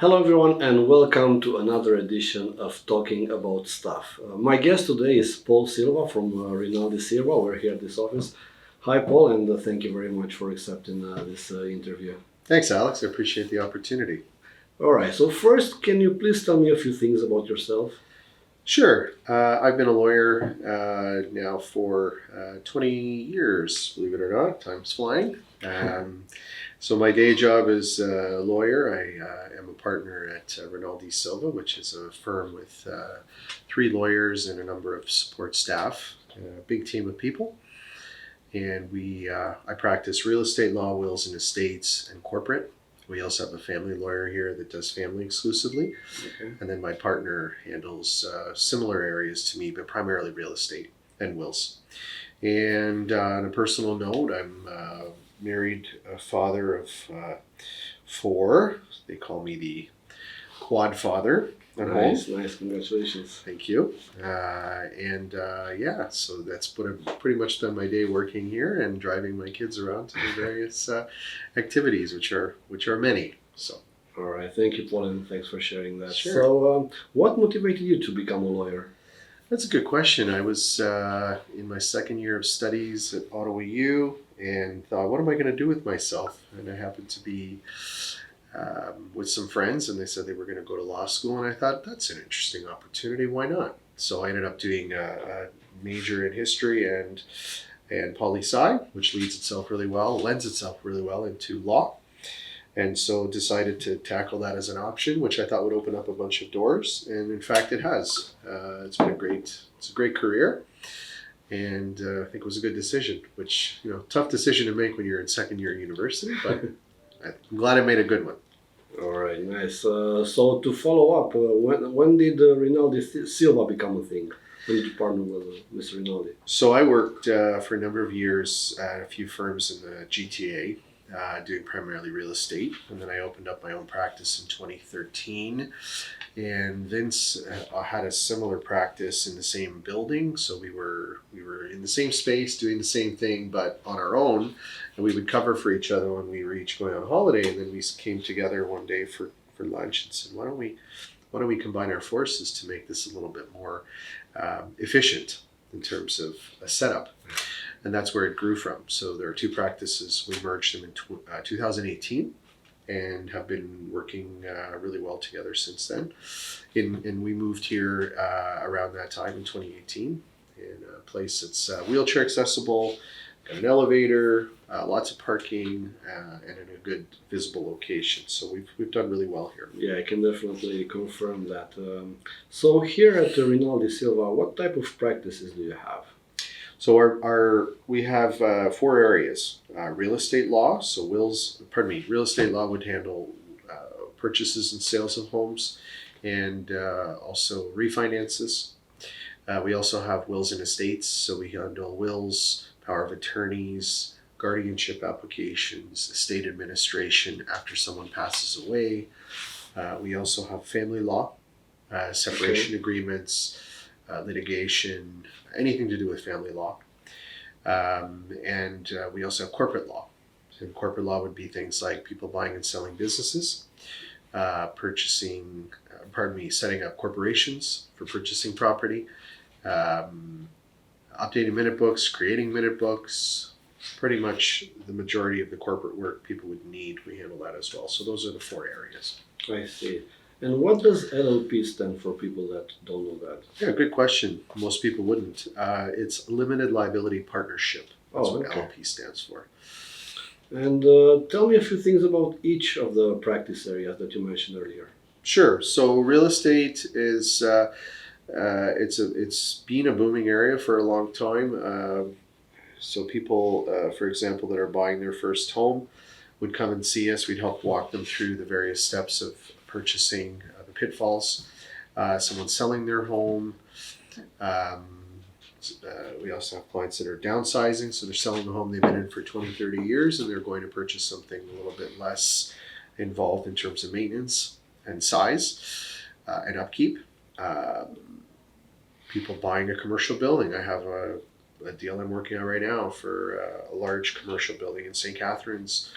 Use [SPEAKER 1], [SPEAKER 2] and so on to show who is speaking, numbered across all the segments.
[SPEAKER 1] Hello, everyone, and welcome to another edition of Talking About Stuff. My guest today is Paul Silva from Rinaldi-Silva. We're here at this office. Hi, Paul, and thank you very much for accepting this interview.
[SPEAKER 2] Thanks, Alex. I appreciate the opportunity.
[SPEAKER 1] All right, so first, can you please tell me a few things about yourself?
[SPEAKER 2] Sure. I've been a lawyer now for 20 years, believe it or not. Time's flying. So my day job is a lawyer. I am a partner at Rinaldi-Silva, which is a firm with 3 lawyers and a number of support staff, a big team of people. And I practice real estate law, wills and estates, and corporate. We also have a family lawyer here that does family exclusively.
[SPEAKER 1] Okay.
[SPEAKER 2] And then my partner handles similar areas to me, but primarily real estate and wills. And on a personal note, I'm married, a father of 4. They call me the quad father at home.
[SPEAKER 1] Nice, congratulations.
[SPEAKER 2] Thank you. So that's what I've pretty much done my day working here and driving my kids around to the various activities, which are many. So.
[SPEAKER 1] All right, thank you, Paul, and thanks for sharing that.
[SPEAKER 2] Sure.
[SPEAKER 1] So, what motivated you to become a lawyer?
[SPEAKER 2] That's a good question. I was in my second year of studies at Ottawa U and thought, what am I going to do with myself? And I happened to be with some friends, and they said they were going to go to law school, and I thought, that's an interesting opportunity. Why not? So I ended up doing a major in history and poli-sci, which lends itself really well into law. And so decided to tackle that as an option, which I thought would open up a bunch of doors. And in fact, it has. It's a great career. And I think it was a good decision, which, tough decision to make when you're in second year university, but I'm glad I made a good one.
[SPEAKER 1] All right, nice. So to follow up, when did Rinaldi-Silva become a thing? When did you partner with Mr. Rinaldi?
[SPEAKER 2] So I worked for a number of years at a few firms in the GTA, doing primarily real estate. And then I opened up my own practice in 2013. And Vince had a similar practice in the same building. So we were in the same space doing the same thing, but on our own. And we would cover for each other when we were each going on holiday. And then we came together one day for lunch and said, why don't we combine our forces to make this a little bit more efficient in terms of a setup. And that's where it grew from. So there are 2 practices. We merged them in 2018 and have been working really well together since then. And we moved here around that time in 2018 in a place that's wheelchair accessible, got an elevator, lots of parking, and in a good visible location. So we've done really well here.
[SPEAKER 1] Yeah, I can definitely confirm that. So here at Rinaldi-Silva, what type of practices do you have?
[SPEAKER 2] So we have 4 areas. Real estate law. So real estate law would handle purchases and sales of homes and also refinances. We also have wills and estates. So we handle wills, power of attorneys, guardianship applications, estate administration after someone passes away. We also have family law, separation agreements, litigation, anything to do with family law. And we also have corporate law. And corporate law would be things like people buying and selling businesses, setting up corporations for purchasing property, updating minute books, creating minute books, pretty much the majority of the corporate work people would need, we handle that as well. So those are the 4 areas.
[SPEAKER 1] I see. And what does LLP stand for, people that don't know that?
[SPEAKER 2] Yeah, good question. Most people wouldn't. It's Limited Liability Partnership. That's what LLP stands for. And
[SPEAKER 1] tell me a few things about each of the practice areas that you mentioned earlier.
[SPEAKER 2] Sure. So real estate is it's been a booming area for a long time. So people, for example, that are buying their first home would come and see us. We'd help walk them through the various steps of purchasing, the pitfalls. Someone selling their home. We also have clients that are downsizing. So they're selling the home they've been in for 20, 30 years, and they're going to purchase something a little bit less involved in terms of maintenance and size and upkeep. People buying a commercial building. I have a deal I'm working on right now for a large commercial building in St. Catharines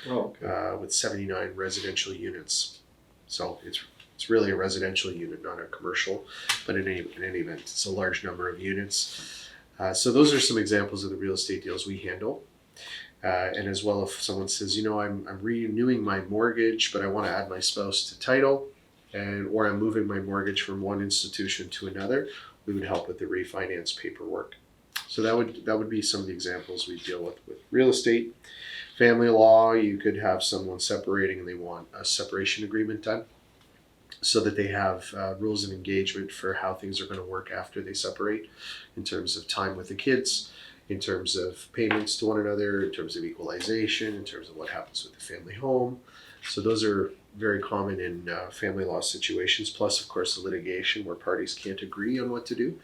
[SPEAKER 2] with 79 residential units. So it's It's really a residential unit, not a commercial, but in any event, it's a large number of units. So those are some examples of the real estate deals we handle. And as well, if someone says, I'm renewing my mortgage, but I want to add my spouse to title, or I'm moving my mortgage from one institution to another, we would help with the refinance paperwork. So that would be some of the examples we deal with real estate. Family law, you could have someone separating and they want a separation agreement done so that they have rules of engagement for how things are going to work after they separate, in terms of time with the kids, in terms of payments to one another, in terms of equalization, in terms of what happens with the family home. So those are very common in family law situations, plus of course the litigation where parties can't agree on what to do.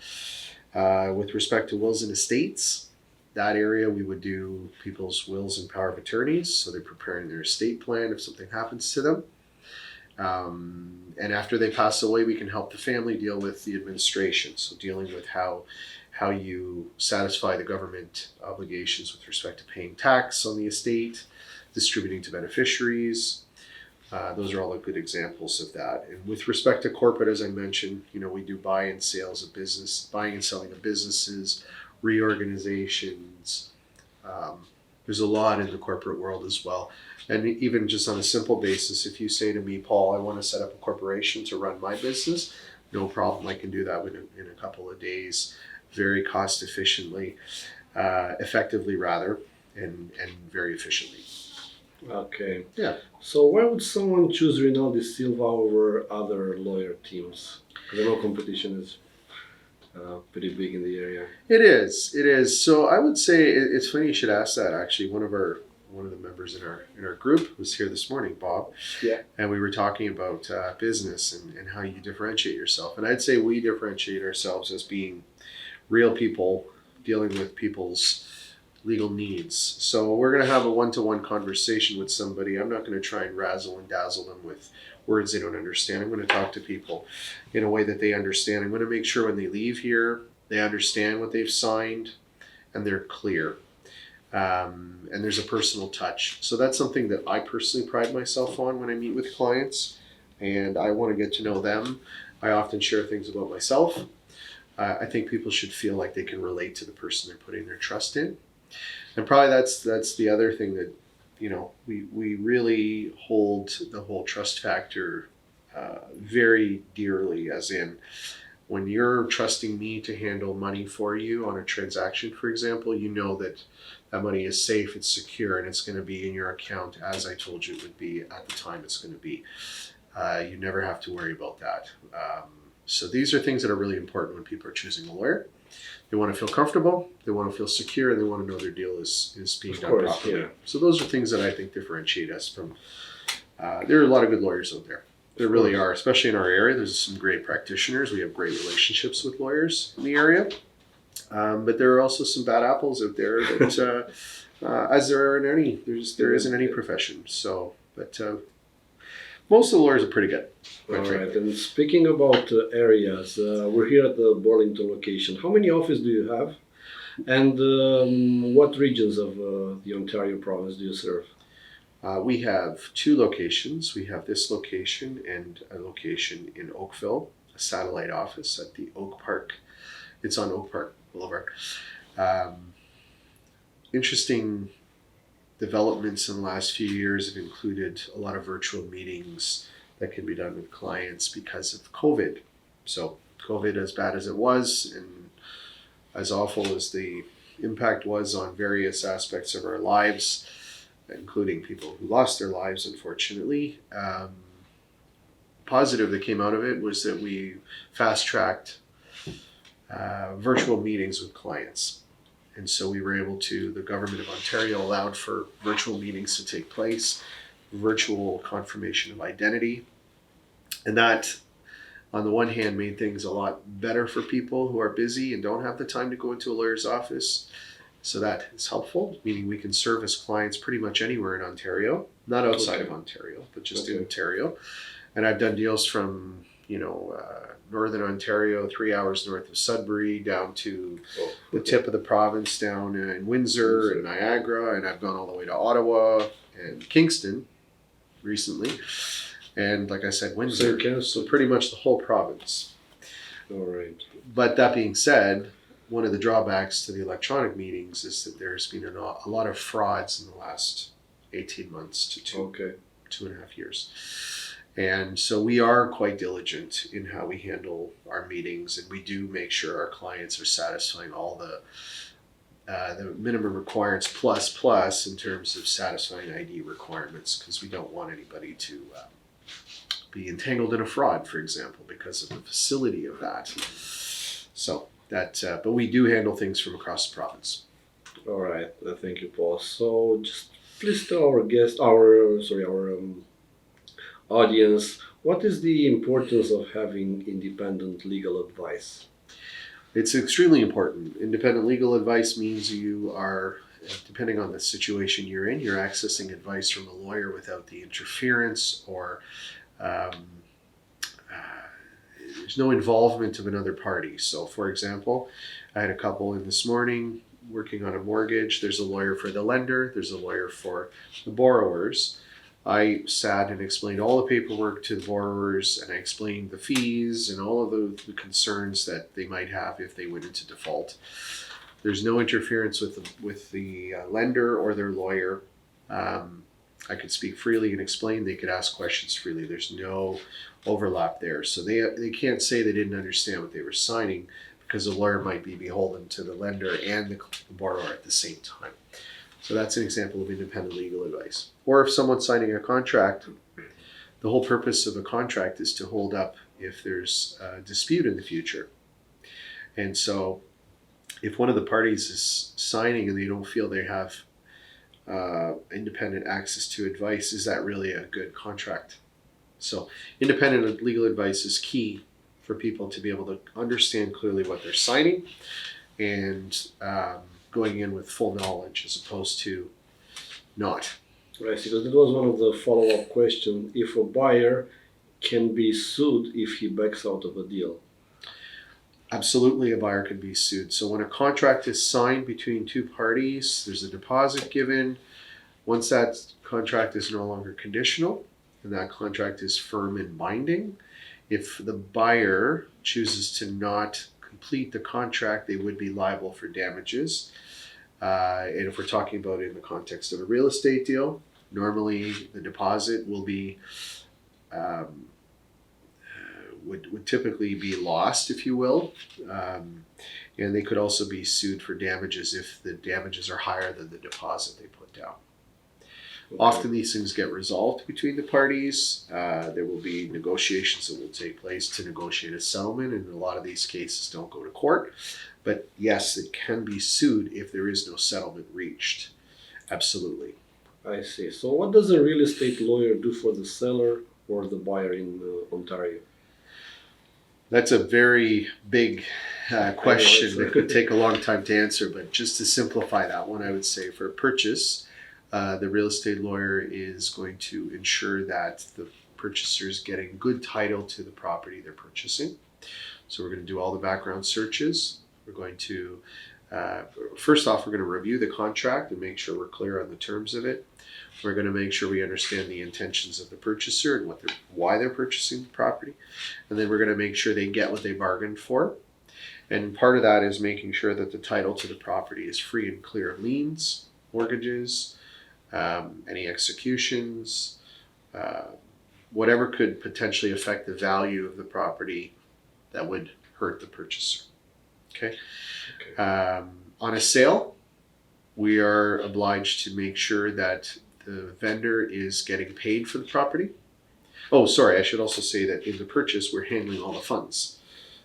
[SPEAKER 2] With respect to wills and estates, that area we would do people's wills and power of attorneys, so they're preparing their estate plan if something happens to them. And after they pass away, we can help the family deal with the administration, so dealing with how you satisfy the government obligations with respect to paying tax on the estate, distributing to beneficiaries. Those are all good examples of that. And with respect to corporate, as I mentioned, we do buying and selling of businesses, reorganizations. There's a lot in the corporate world as well. And even just on a simple basis, if you say to me, Paul, I want to set up a corporation to run my business, no problem. I can do that in a couple of days, very cost efficiently, effectively rather, and very efficiently.
[SPEAKER 1] Okay.
[SPEAKER 2] Yeah.
[SPEAKER 1] So why would someone choose Rinaldi-Silva over other lawyer teams? Because I know competition is pretty big in the area.
[SPEAKER 2] It is. So I would say it's funny you should ask that. Actually, one of the members in our group was here this morning, Bob.
[SPEAKER 1] Yeah.
[SPEAKER 2] And we were talking about business and how you differentiate yourself. And I'd say we differentiate ourselves as being real people dealing with people's legal needs. So we're going to have a one-to-one conversation with somebody. I'm not going to try and razzle and dazzle them with words they don't understand. I'm going to talk to people in a way that they understand. I'm going to make sure when they leave here, they understand what they've signed and they're clear. And there's a personal touch. So that's something that I personally pride myself on when I meet with clients, and I want to get to know them. I often share things about myself. I think people should feel like they can relate to the person they're putting their trust in. And probably that's the other thing that, we really hold the whole trust factor very dearly, as in when you're trusting me to handle money for you on a transaction, for example, that money is safe, it's secure, and it's going to be in your account as I told you it would be at the time it's going to be. You never have to worry about that. So these are things that are really important when people are choosing a lawyer. They want to feel comfortable, they want to feel secure, and they want to know their deal is being done properly. Yeah. So those are things that I think differentiate us from, there are a lot of good lawyers out there. There really are, especially in our area. There's some great practitioners. We have great relationships with lawyers in the area. But there are also some bad apples out there that, as there are in any, there isn't any profession. So, but most of the lawyers are pretty good.
[SPEAKER 1] All right. And speaking about areas, we're here at the Burlington location. How many offices do you have? And what regions of the Ontario province do you serve?
[SPEAKER 2] We have two locations. We have this location and a location in Oakville, a satellite office at the Oak Park. It's on Oak Park Boulevard. Interesting developments in the last few years have included a lot of virtual meetings that can be done with clients because of COVID. So COVID, as bad as it was and as awful as the impact was on various aspects of our lives, including people who lost their lives, unfortunately, positive that came out of it was that we fast-tracked virtual meetings with clients. And so we were able to, the government of Ontario allowed for virtual meetings to take place, virtual confirmation of identity. And that, on the one hand, made things a lot better for people who are busy and don't have the time to go into a lawyer's office. So that is helpful, meaning we can service clients pretty much anywhere in Ontario, not outside of Ontario, but just in Ontario. And I've done deals from, Northern Ontario, 3 hours north of Sudbury, down to the tip of the province, down in Windsor and Niagara, and I've gone all the way to Ottawa and Kingston recently. and like I said,
[SPEAKER 1] So
[SPEAKER 2] Windsor.
[SPEAKER 1] you can.
[SPEAKER 2] So pretty much the whole province.
[SPEAKER 1] All right.
[SPEAKER 2] But that being said, one of the drawbacks to the electronic meetings is that there's been a lot of frauds in the last 18 months to
[SPEAKER 1] Okay.
[SPEAKER 2] 2.5 years. And so we are quite diligent in how we handle our meetings, and we do make sure our clients are satisfying all the minimum requirements plus in terms of satisfying ID requirements, because we don't want anybody to be entangled in a fraud, for example, because of the facility of that. So that, but we do handle things from across the province.
[SPEAKER 1] All right. Thank you, Paul. So just please tell our audience, what is the importance of having independent legal advice?
[SPEAKER 2] It's extremely important. Independent legal advice means you are, depending on the situation you're in, you're accessing advice from a lawyer without the interference or there's no involvement of another party. So, for example, I had a couple in this morning working on a mortgage. There's a lawyer for the lender, there's a lawyer for the borrowers. I sat and explained all the paperwork to the borrowers, and I explained the fees and all of the concerns that they might have if they went into default. There's no interference with the lender or their lawyer. I could speak freely and explain. They could ask questions freely. There's no overlap there. So they can't say they didn't understand what they were signing, because the lawyer might be beholden to the lender and the borrower at the same time. So that's an example of independent legal advice. Or if someone's signing a contract, the whole purpose of a contract is to hold up if there's a dispute in the future. And so if one of the parties is signing and they don't feel they have independent access to advice, is that really a good contract? So independent legal advice is key for people to be able to understand clearly what they're signing and going in with full knowledge as opposed to not.
[SPEAKER 1] Right, because that was one of the follow-up questions. If a buyer can be sued if he backs out of a deal.
[SPEAKER 2] Absolutely, a buyer can be sued. So when a contract is signed between two parties, there's a deposit given. Once that contract is no longer conditional and that contract is firm and binding, if the buyer chooses to not complete the contract, they would be liable for damages. And if we're talking about it in the context of a real estate deal, normally the deposit will be would typically be lost, if you will. And they could also be sued for damages if the damages are higher than the deposit they put down. Okay. Often these things get resolved between the parties. There will be negotiations that will take place to negotiate a settlement, and a lot of these cases don't go to court. But yes, it can be sued if there is no settlement reached. Absolutely.
[SPEAKER 1] I see. So what does a real estate lawyer do for the seller or the buyer in Ontario?
[SPEAKER 2] That's a very big question that could take a long time to answer, but just to simplify that one, I would say for purchase, the real estate lawyer is going to ensure that the purchaser is getting good title to the property they're purchasing. So we're going to do all the background searches. We're going to, first off, we're going to review the contract and make sure we're clear on the terms of it. We're going to make sure we understand the intentions of the purchaser and why they're purchasing the property. And then we're going to make sure they get what they bargained for. And part of that is making sure that the title to the property is free and clear of liens, mortgages, any executions, whatever could potentially affect the value of the property that would hurt the purchaser. Okay. On a sale, we are obliged to make sure that the vendor is getting paid for the property. Oh, sorry, I should also say that in the purchase, we're handling all the funds.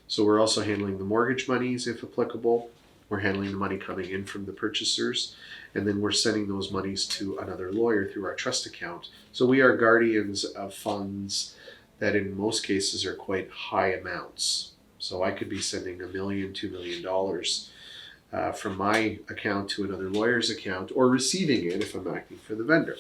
[SPEAKER 2] So we're also handling the mortgage monies, if applicable. We're handling the money coming in from the purchasers, and then we're sending those monies to another lawyer through our trust account. So we are guardians of funds that in most cases are quite high amounts. So I could be sending $1 million, $2 million from my account to another lawyer's account, or receiving it if I'm acting for the vendor.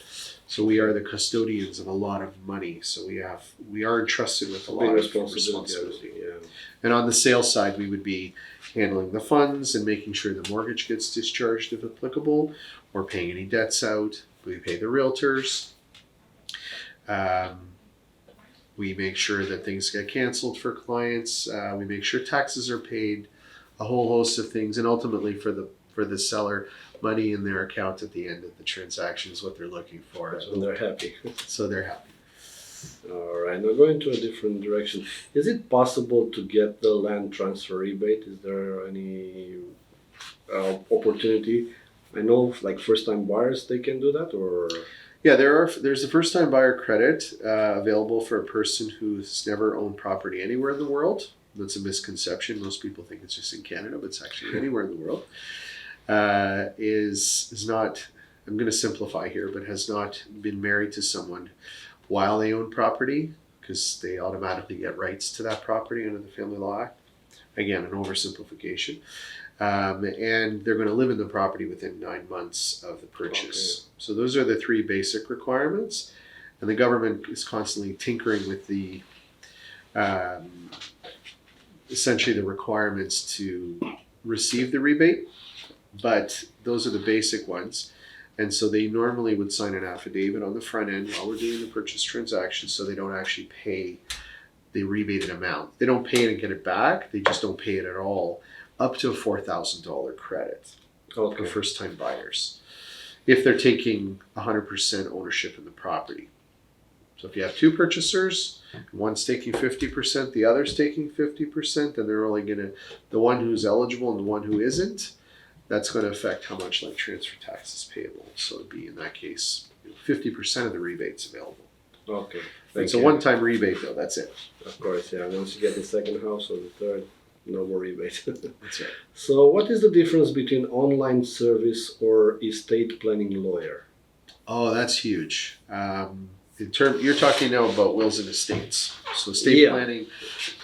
[SPEAKER 2] So we are the custodians of a lot of money. So we are entrusted with a lot of responsibility.
[SPEAKER 1] Yeah.
[SPEAKER 2] And on the sales side, we would be handling the funds and making sure the mortgage gets discharged if applicable, or paying any debts out. We pay the realtors. We make sure that things get canceled for clients. We make sure taxes are paid, a whole host of things, and ultimately for the seller, money in their account at the end of the transaction is what they're looking for.
[SPEAKER 1] And they're happy.
[SPEAKER 2] So they're happy.
[SPEAKER 1] All right, now going to a different direction. Is it possible to get the land transfer rebate? Is there any opportunity? I know, like first-time buyers, they can do that, or
[SPEAKER 2] Yeah, there's a first-time buyer credit available for a person who's never owned property anywhere in the world. That's a misconception. Most people think it's just in Canada, but it's actually anywhere in the world. Is not, I'm going to simplify here, but has not been married to someone while they own property, because they automatically get rights to that property under the Family Law Act. Again, an oversimplification. And they're going to live in the property within 9 months of the purchase. Okay. So those are the three basic requirements. And the government is constantly tinkering with the essentially the requirements to receive the rebate, but those are the basic ones. And so they normally would sign an affidavit on the front end while we're doing the purchase transaction, so they don't actually pay the rebated amount. They don't pay it and get it back. They just don't pay it at all, up to a $4,000 credit for first-time buyers, if they're taking 100% ownership in the property. So if you have two purchasers, one's taking 50%, the other's taking 50%, and they're only gonna, the one who's eligible and the one who isn't, that's going to affect how much land transfer tax is payable. So it'd be, in that case, 50% of the rebate's available.
[SPEAKER 1] Okay.
[SPEAKER 2] It's a one-time rebate, though. That's it.
[SPEAKER 1] Of course, yeah. Once you get the second house or the third, no more rebate.
[SPEAKER 2] That's right.
[SPEAKER 1] So what is the difference between online service or estate planning lawyer?
[SPEAKER 2] Oh, that's huge. You're talking now about wills and estates. So estate planning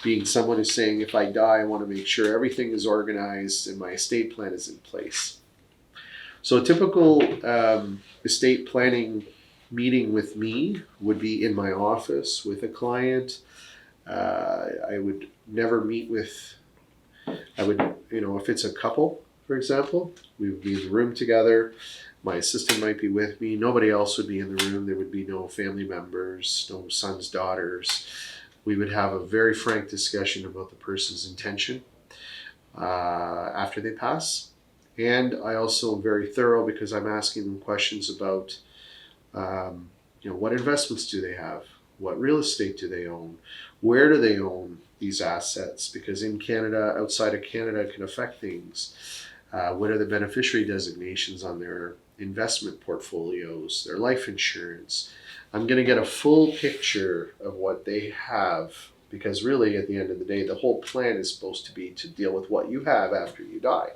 [SPEAKER 2] being someone who's saying, if I die, I want to make sure everything is organized and my estate plan is in place. So a typical estate planning meeting with me would be in my office with a client. I would never meet with, if it's a couple, for example, we would be in the room together. My assistant might be with me. Nobody else would be in the room. There would be no family members, no sons, daughters. We would have a very frank discussion about the person's intention after they pass. And I also am very thorough because I'm asking them questions about, what investments do they have? What real estate do they own? Where do they own these assets? Because in Canada, outside of Canada, it can affect things. What are the beneficiary designations on their investment portfolios, their life insurance? I'm going to get a full picture of what they have, because really at the end of the day, the whole plan is supposed to be to deal with what you have after you die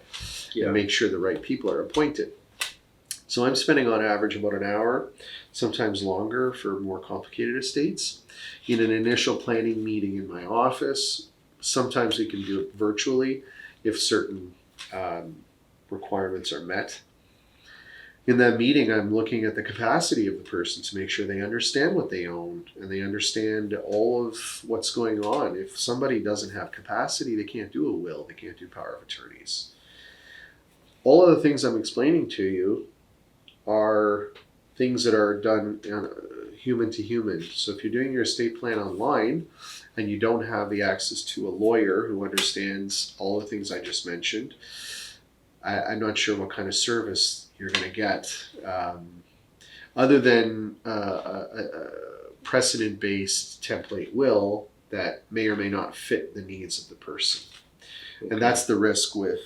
[SPEAKER 2] and make sure the right people are appointed. So I'm spending on average about an hour, sometimes longer for more complicated estates, in an initial planning meeting in my office. Sometimes we can do it virtually if certain requirements are met. In that meeting, I'm looking at the capacity of the person to make sure they understand what they own and they understand all of what's going on. If somebody doesn't have capacity, they can't do a will, they can't do power of attorneys. All of the things I'm explaining to you are things that are done human to human. So if you're doing your estate plan online and you don't have the access to a lawyer who understands all the things I just mentioned, I'm not sure what kind of service you're going to get, other than a precedent-based template will that may or may not fit the needs of the person. Okay. And that's the risk with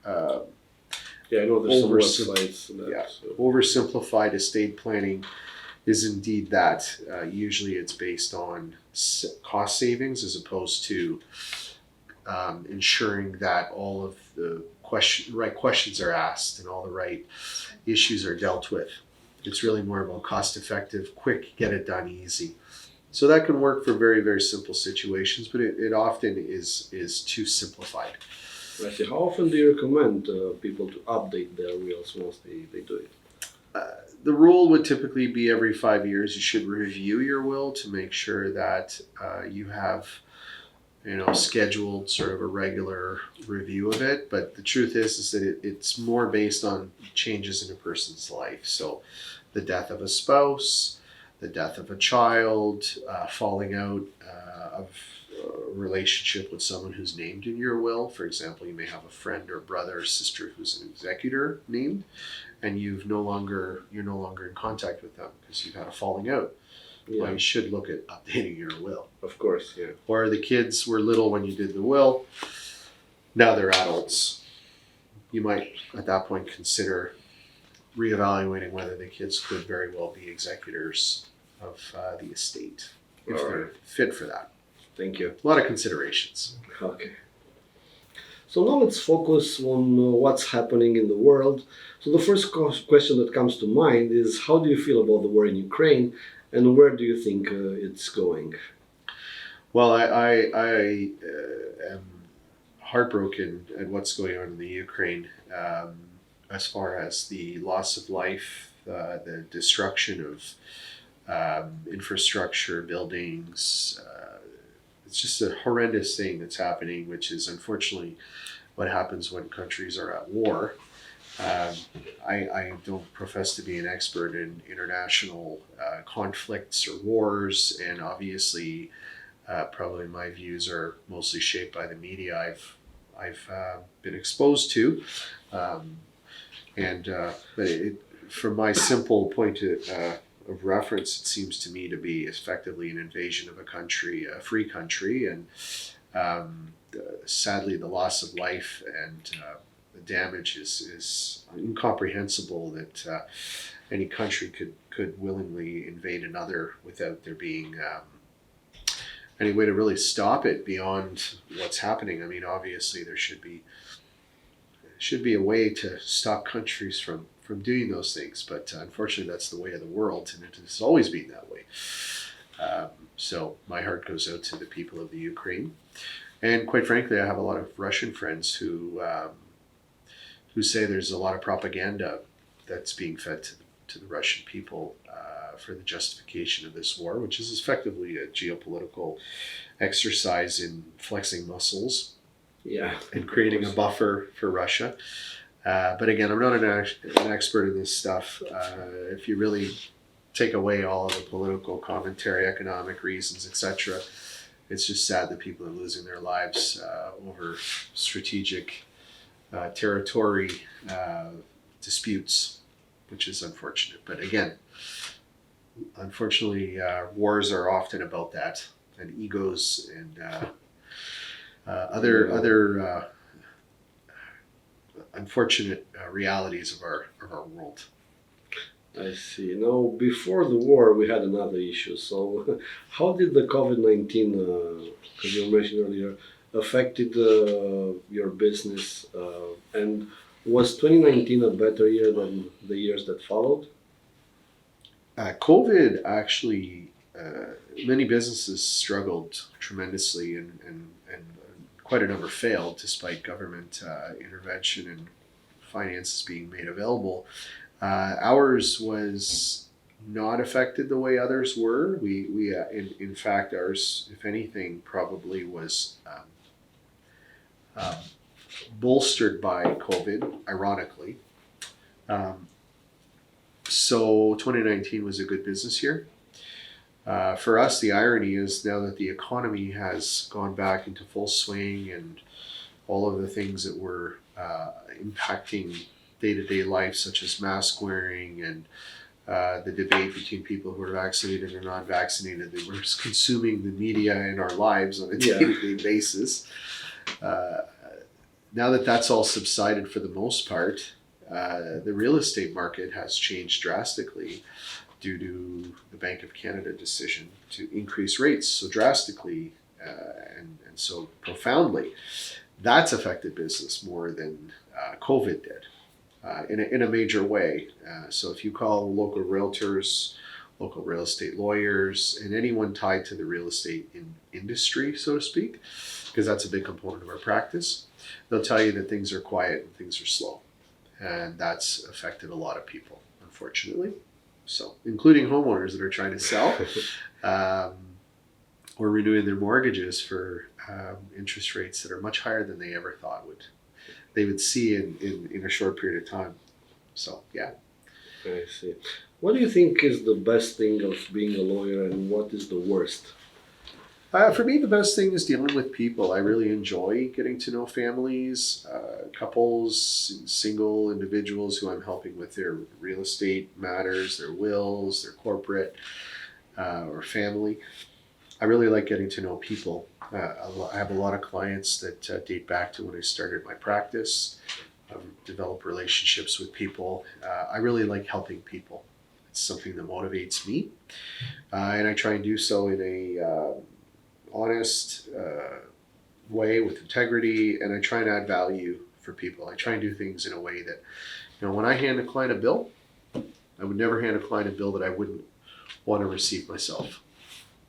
[SPEAKER 1] I know there's some websites that,
[SPEAKER 2] oversimplified estate planning is indeed that. Usually it's based on cost savings as opposed to ensuring that all of the right questions are asked and all the right issues are dealt with. It's really more about cost effective, quick, get it done easy. So that can work for very, very simple situations, but it often is too simplified.
[SPEAKER 1] I see. How often do you recommend people to update their wills once they do it?
[SPEAKER 2] The rule would typically be every 5 years you should review your will to make sure that you have scheduled sort of a regular review of it. But the truth is that it's more based on changes in a person's life. So the death of a spouse, the death of a child, falling out of a relationship with someone who's named in your will. For example, you may have a friend or brother or sister who's an executor named, and you're no longer in contact with them because you've had a falling out. Well, you should look at updating your will.
[SPEAKER 1] Of course, yeah.
[SPEAKER 2] Or the kids were little when you did the will, now they're adults. You might at that point consider reevaluating whether the kids could very well be executors of the estate if they're fit for that.
[SPEAKER 1] Thank you.
[SPEAKER 2] A lot of considerations.
[SPEAKER 1] Okay. So now let's focus on what's happening in the world. So the first question that comes to mind is, how do you feel about the war in Ukraine, and where do you think it's going?
[SPEAKER 2] Well, I am heartbroken at what's going on in the Ukraine, as far as the loss of life, the destruction of infrastructure, buildings. It's just a horrendous thing that's happening, which is unfortunately what happens when countries are at war. I don't profess to be an expert in international conflicts or wars, and obviously probably my views are mostly shaped by the media I've been exposed to. But from my simple point of reference, it seems to me to be effectively an invasion of a country, a free country, and sadly the loss of life and the damage is incomprehensible that any country could willingly invade another without there being any way to really stop it beyond what's happening. I mean, obviously there should be a way to stop countries from doing those things, but unfortunately that's the way of the world, and it has always been that way. So my heart goes out to the people of the Ukraine, and quite frankly I have a lot of Russian friends who say there's a lot of propaganda that's being fed to the Russian people for the justification of this war, which is effectively a geopolitical exercise in flexing muscles, and creating a buffer for Russia. But again, I'm not an expert in this stuff. If you really take away all of the political commentary, economic reasons, etc., it's just sad that people are losing their lives over strategic territory disputes, which is unfortunate. But again, unfortunately, wars are often about that, and egos and other unfortunate realities of our world.
[SPEAKER 1] I see. Now, before the war, we had another issue. So, how did the COVID-19, as you mentioned earlier, affected your business? And was 2019 a better year than the years that followed?
[SPEAKER 2] COVID actually, many businesses struggled tremendously, and quite a number failed despite government intervention and finances being made available. Ours was not affected the way others were. We in fact, ours, if anything, probably was bolstered by COVID, ironically. So 2019 was a good business year. For us, the irony is now that the economy has gone back into full swing and all of the things that were impacting day-to-day life, such as mask wearing and the debate between people who are vaccinated and not vaccinated, that we're consuming the media in our lives on a day-to-day basis. Now that that's all subsided for the most part, the real estate market has changed drastically due to the Bank of Canada decision to increase rates so drastically and so profoundly. That's affected business more than COVID did in a major way. So if you call local realtors, local real estate lawyers, and anyone tied to the real estate industry, so to speak, because that's a big component of our practice, they'll tell you that things are quiet and things are slow. And that's affected a lot of people, unfortunately. So, including homeowners that are trying to sell or renewing their mortgages for interest rates that are much higher than they ever thought they would see in a short period of time. So, yeah.
[SPEAKER 1] I see. What do you think is the best thing of being a lawyer and what is the worst?
[SPEAKER 2] For me, the best thing is dealing with people. I really enjoy getting to know families, couples, single individuals who I'm helping with their real estate matters, their wills, their corporate or family. I really like getting to know people. I have a lot of clients that date back to when I started my practice. I've developed relationships with people. I really like helping people. It's something that motivates me, and I try and do so in a honest way with integrity, and I try and add value for people. I try and do things in a way that, when I hand a client a bill, I would never hand a client a bill that I wouldn't want to receive myself.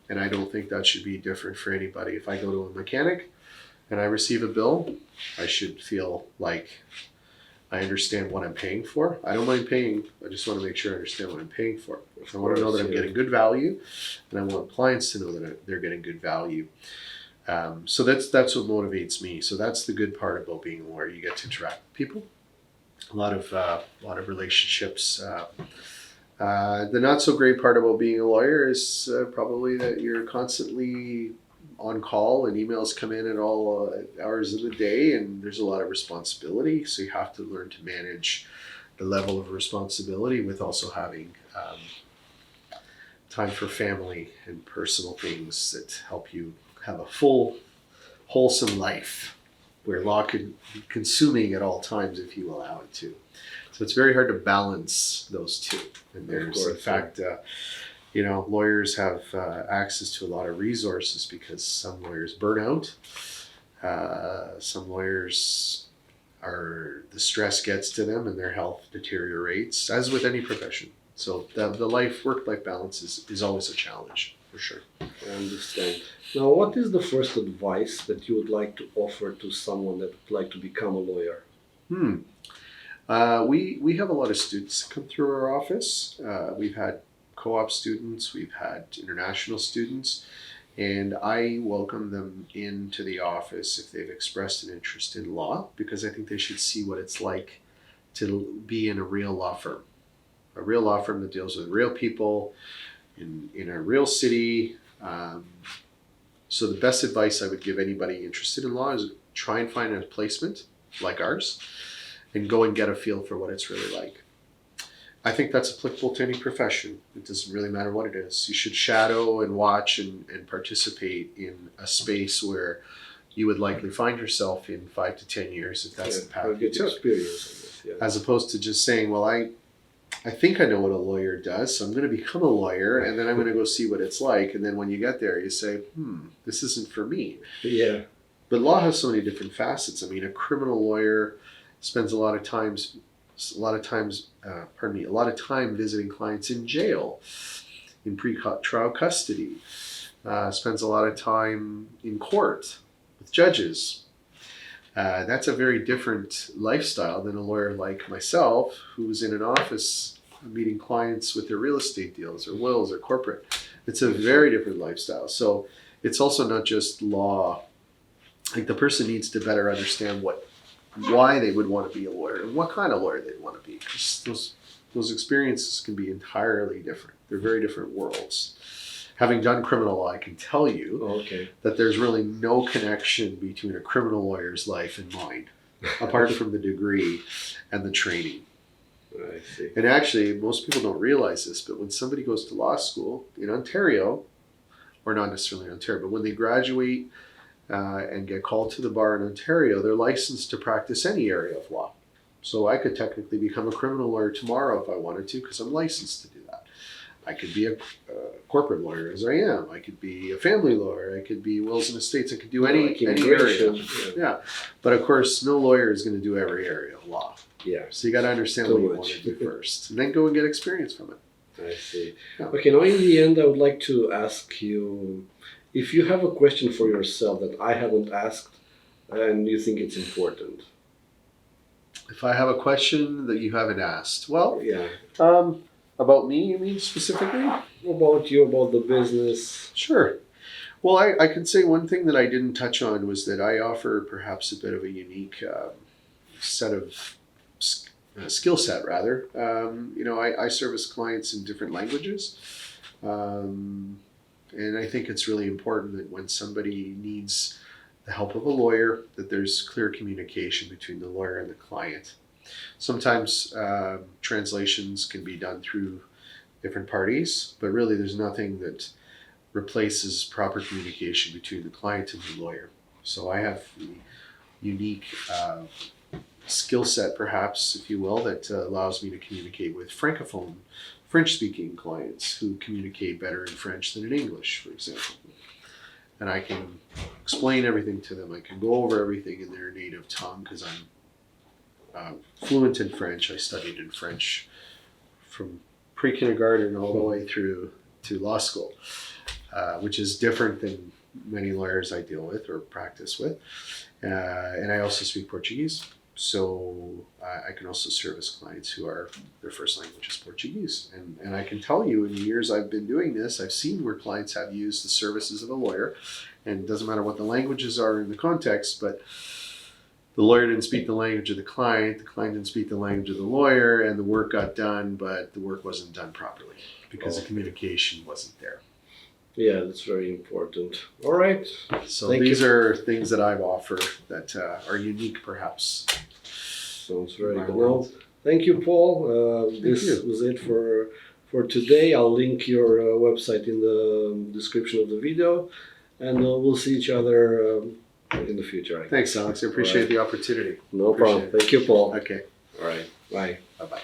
[SPEAKER 2] And I don't think that should be different for anybody. If I go to a mechanic and I receive a bill, I should feel like I understand what I'm paying for. I don't mind paying. I just want to make sure I understand what I'm paying for. I want to know that I'm getting good value, and I want clients to know that they're getting good value. So that's what motivates me. So that's the good part about being a lawyer. You get to interact with people. A lot of relationships. The not so great part about being a lawyer is probably that you're constantly on call and emails come in at all hours of the day, and there's a lot of responsibility. So you have to learn to manage the level of responsibility with also having time for family and personal things that help you have a full, wholesome life where law can be consuming at all times if you allow it to. So it's very hard to balance those two. And there's, in fact, lawyers have access to a lot of resources because some lawyers burn out. Some lawyers the stress gets to them and their health deteriorates, as with any profession. So the work-life balance is always a challenge, for sure.
[SPEAKER 1] I understand. Now, what is the first advice that you would like to offer to someone that would like to become a lawyer?
[SPEAKER 2] We have a lot of students that come through our office. We've had co-op students, we've had international students, and I welcome them into the office if they've expressed an interest in law, because I think they should see what it's like to be in a real law firm. A real law firm that deals with real people in a real city. So the best advice I would give anybody interested in law is try and find a placement like ours and go and get a feel for what it's really like. I think that's applicable to any profession. It doesn't really matter what it is. You should shadow and watch and participate in a space where you would likely find yourself in 5 to 10 years if that's the path you took.
[SPEAKER 1] Experience, I guess,
[SPEAKER 2] as opposed to just saying, well, I think I know what a lawyer does, so I'm going to become a lawyer, and then I'm going to go see what it's like. And then when you get there, you say, this isn't for me.
[SPEAKER 1] Yeah.
[SPEAKER 2] But law has so many different facets. I mean, a criminal lawyer spends a lot of time visiting clients in jail, in pre-trial custody, spends a lot of time in court with judges. That's a very different lifestyle than a lawyer like myself, who's in an office meeting clients with their real estate deals or wills or corporate. It's a very different lifestyle. So it's also not just law. Like, the person needs to better understand why they would want to be a lawyer and what kind of lawyer they want to be, because those experiences can be entirely different. They're very different worlds. Having done criminal law, I can tell you that there's really no connection between a criminal lawyer's life and mine, apart from the degree and the training.
[SPEAKER 1] I see.
[SPEAKER 2] And actually, most people don't realize this, but when somebody goes to law school in Ontario, or not necessarily in Ontario, but when they graduate and get called to the bar in Ontario, they're licensed to practice any area of law. So I could technically become a criminal lawyer tomorrow if I wanted to, because I'm licensed to do that. I could be a corporate lawyer, as I am. I could be a family lawyer. I could be wills and estates. I could do any area. Yeah. But of course, no lawyer is going to do every area of law.
[SPEAKER 1] Yeah.
[SPEAKER 2] So you got to understand what you want to do first, and then go and get experience from it.
[SPEAKER 1] I see.
[SPEAKER 2] Yeah.
[SPEAKER 1] Okay, now in the end, I would like to ask you if you have a question for yourself that I haven't asked and you think it's important.
[SPEAKER 2] If I have a question that you haven't asked, well,
[SPEAKER 1] yeah.
[SPEAKER 2] About me, you mean specifically?
[SPEAKER 1] About you, about the business.
[SPEAKER 2] Sure. Well, I can say one thing that I didn't touch on was that I offer perhaps a bit of a unique set of skill set rather. I service clients in different languages. And I think it's really important that when somebody needs the help of a lawyer, that there's clear communication between the lawyer and the client. Sometimes translations can be done through different parties, but really there's nothing that replaces proper communication between the client and the lawyer. So I have the unique skill set, perhaps, if you will, that allows me to communicate with Francophone, French-speaking clients who communicate better in French than in English, for example. And I can explain everything to them. I can go over everything in their native tongue because I'm fluent in French. I studied in French from pre-kindergarten all the way through to law school, which is different than many lawyers I deal with or practice with. And I also speak Portuguese. So I can also service clients who are their first language is Portuguese. And I can tell you in the years I've been doing this, I've seen where clients have used the services of a lawyer. And it doesn't matter what the languages are in the context, but the lawyer didn't speak the language of the client didn't speak the language of the lawyer, and the work got done, but the work wasn't done properly because the communication wasn't there.
[SPEAKER 1] Yeah, that's very important. All right.
[SPEAKER 2] So these are things that I've offered that are unique, perhaps.
[SPEAKER 1] Sounds very good. Well, thank you, Paul. This was it for today. I'll link your website in the description of the video, and we'll see each other in the future.
[SPEAKER 2] Thanks, Alex. I appreciate the opportunity.
[SPEAKER 1] No problem. Thank you, Paul.
[SPEAKER 2] Okay.
[SPEAKER 1] All right. Bye.
[SPEAKER 2] Bye-bye.